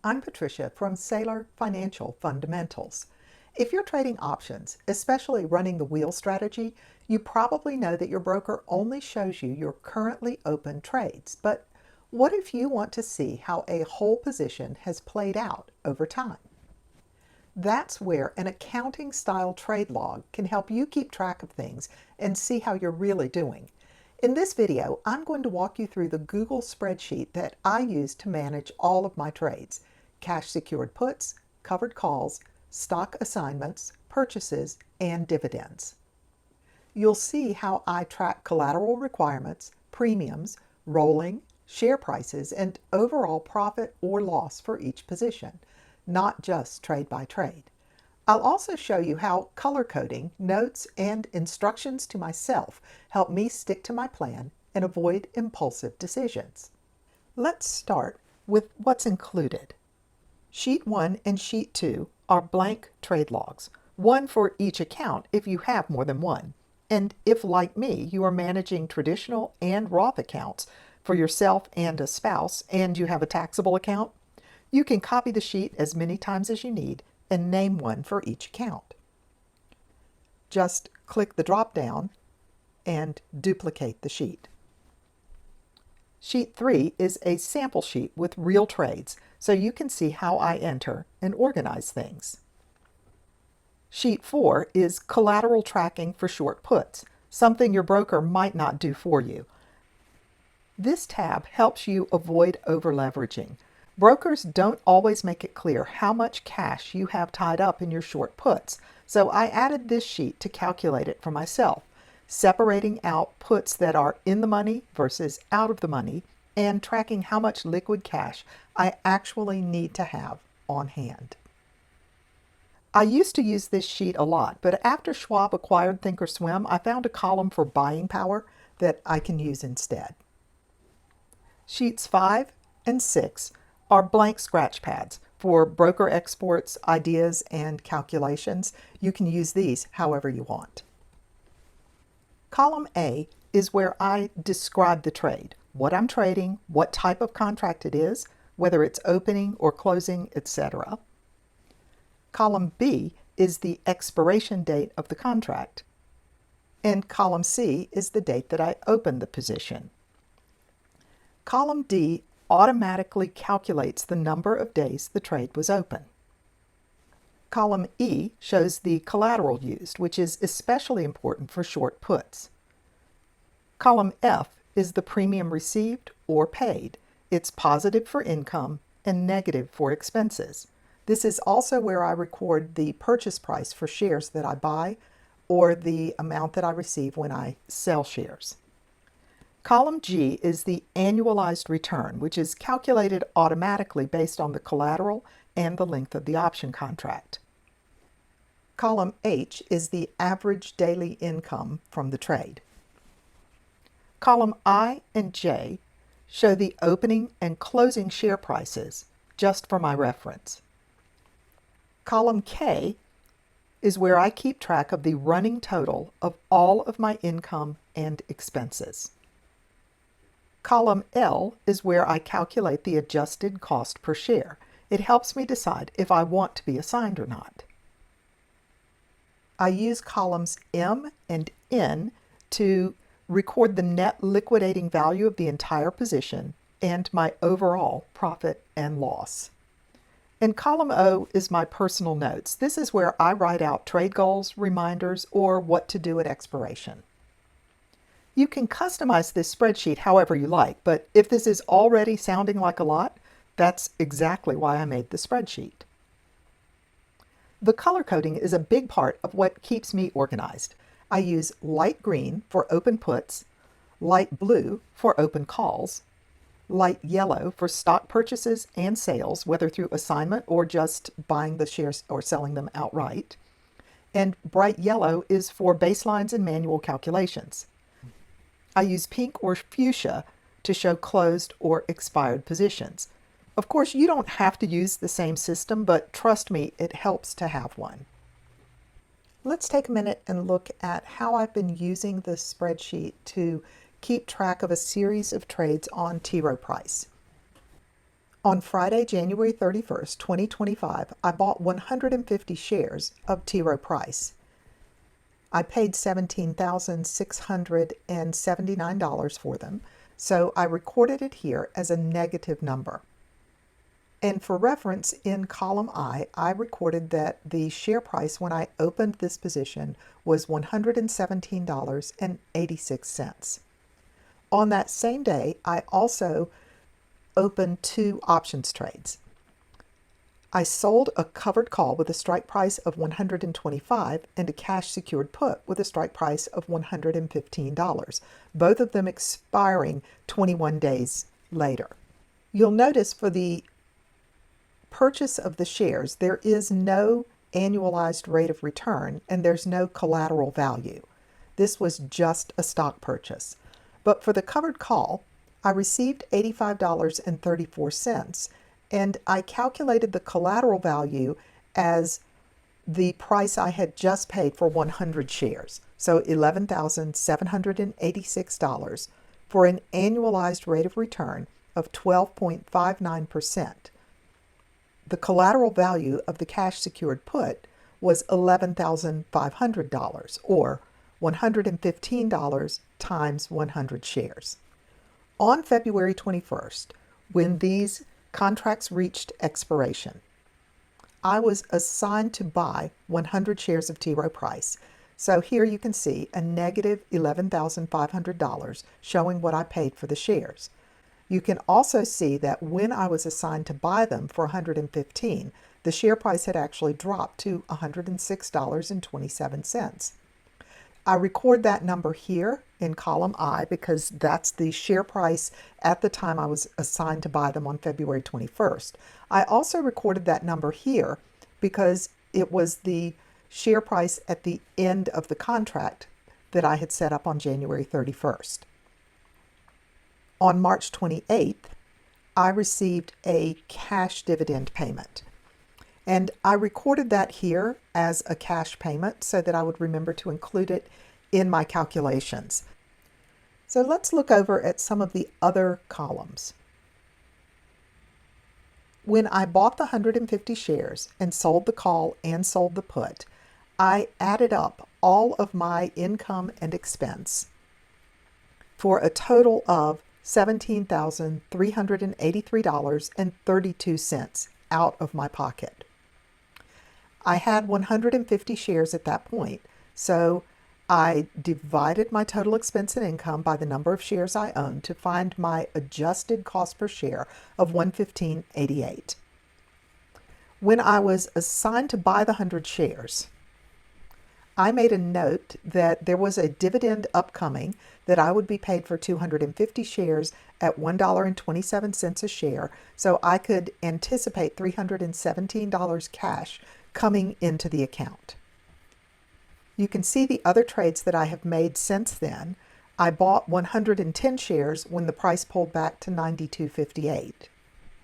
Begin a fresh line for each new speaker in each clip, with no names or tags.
I'm Patricia from Saylor Financial Fundamentals. If you're trading options, especially running the wheel strategy, you probably know that your broker only shows you your currently open trades. But what if you want to see how a whole position has played out over time? That's where an accounting style trade log can help you keep track of things and see how you're really doing. In this video, I'm going to walk you through the Google spreadsheet that I use to manage all of my trades: cash secured puts, covered calls, stock assignments, purchases, and dividends. You'll see how I track collateral requirements, premiums, rolling, share prices, and overall profit or loss for each position, not just trade by trade. I'll also show you how color coding, notes, and instructions to myself help me stick to my plan and avoid impulsive decisions. Let's start with what's included. Sheet 1 and Sheet 2 are blank trade logs, one for each account if you have more than one. And if, like me, you are managing traditional and Roth accounts for yourself and a spouse, and you have a taxable account, you can copy the sheet as many times as you need and name one for each account. Just click the drop down and duplicate the sheet. Sheet 3 is a sample sheet with real trades, so you can see how I enter and organize things. Sheet 4 is collateral tracking for short puts, something your broker might not do for you. This tab helps you avoid over-leveraging. Brokers don't always make it clear how much cash you have tied up in your short puts, so I added this sheet to calculate it for myself, separating out puts that are in the money versus out of the money, and tracking how much liquid cash I actually need to have on hand. I used to use this sheet a lot, but after Schwab acquired Thinkorswim, I found a column for buying power that I can use instead. Sheets 5 and 6 are blank scratch pads for broker exports, ideas, and calculations. You can use these however you want. Column A is where I describe the trade, what I'm trading, what type of contract it is, whether it's opening or closing, etc. Column B is the expiration date of the contract, and column C is the date that I opened the position. Column D automatically calculates the number of days the trade was open. Column E shows the collateral used, which is especially important for short puts. Column F is the premium received or paid. It's positive for income and negative for expenses. This is also where I record the purchase price for shares that I buy or the amount that I receive when I sell shares. Column G is the annualized return, which is calculated automatically based on the collateral and the length of the option contract. Column H is the average daily income from the trade. Column I and J show the opening and closing share prices, just for my reference. Column K is where I keep track of the running total of all of my income and expenses. Column L is where I calculate the adjusted cost per share. It helps me decide if I want to be assigned or not. I use columns M and N to record the net liquidating value of the entire position and my overall profit and loss. And column O is my personal notes. This is where I write out trade goals, reminders, or what to do at expiration. You can customize this spreadsheet however you like, but if this is already sounding like a lot, that's exactly why I made the spreadsheet. The color coding is a big part of what keeps me organized. I use light green for open puts, light blue for open calls, light yellow for stock purchases and sales, whether through assignment or just buying the shares or selling them outright, and bright yellow is for baselines and manual calculations. I use pink or fuchsia to show closed or expired positions. Of course, you don't have to use the same system, but trust me, it helps to have one. Let's take a minute and look at how I've been using this spreadsheet to keep track of a series of trades on T. Rowe Price. On Friday, January 31st, 2025, I bought 150 shares of TROW price. I paid $17,679 for them, so I recorded it here as a negative number. And for reference, in column I recorded that the share price when I opened this position was $117.86. On that same day, I also opened 2 options trades. I sold a covered call with a strike price of $125 and a cash secured put with a strike price of $115, both of them expiring 21 days later. You'll notice for the purchase of the shares, there is no annualized rate of return and there's no collateral value. This was just a stock purchase. But for the covered call, I received $85.34, and I calculated the collateral value as the price I had just paid for 100 shares, so $11,786 for an annualized rate of return of 12.59%. The collateral value of the cash secured put was $11,500, or $115 times 100 shares. On February 21st, when these contracts reached expiration, I was assigned to buy 100 shares of TROW price. So here you can see a negative $11,500 showing what I paid for the shares. You can also see that when I was assigned to buy them for $115, the share price had actually dropped to $106.27. I record that number here in column I because that's the share price at the time I was assigned to buy them on February 21st. I also recorded that number here because it was the share price at the end of the contract that I had set up on January 31st. On March 28th, I received a cash dividend payment. And I recorded that here as a cash payment so that I would remember to include it in my calculations. So let's look over at some of the other columns. When I bought the 150 shares and sold the call and sold the put, I added up all of my income and expense for a total of $17,383.32 out of my pocket. I had 150 shares at that point, so I divided my total expense and income by the number of shares I owned to find my adjusted cost per share of $115.88. When I was assigned to buy the 100 shares, I made a note that there was a dividend upcoming that I would be paid for 250 shares at $1.27 a share, so I could anticipate $317 cash coming into the account. You can see the other trades that I have made since then. I bought 110 shares when the price pulled back to $92.58.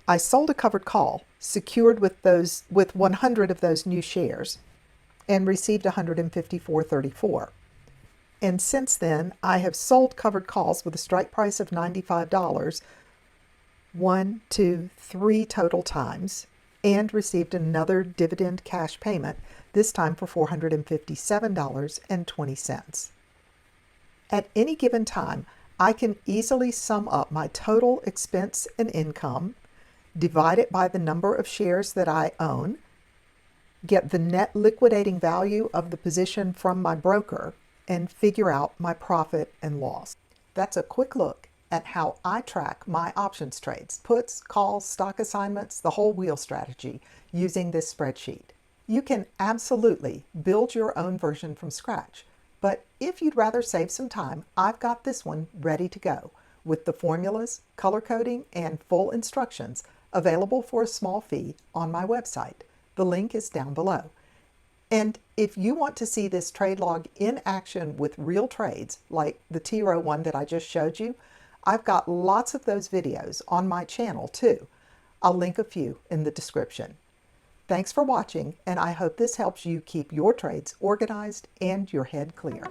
I sold a covered call, secured with 100 of those new shares, and received $154.34. And since then, I have sold covered calls with a strike price of $95, 1, 2, 3 total times, and received another dividend cash payment, this time for $457.20. At any given time, I can easily sum up my total expense and income, divide it by the number of shares that I own, get the net liquidating value of the position from my broker, and figure out my profit and loss. That's a quick look at how I track my options trades, puts, calls, stock assignments, the whole wheel strategy using this spreadsheet. You can absolutely build your own version from scratch, but if you'd rather save some time, I've got this one ready to go with the formulas, color coding, and full instructions available for a small fee on my website. The link is down below. And if you want to see this trade log in action with real trades, like the TROW one that I just showed you, I've got lots of those videos on my channel too. I'll link a few in the description. Thanks for watching, and I hope this helps you keep your trades organized and your head clear.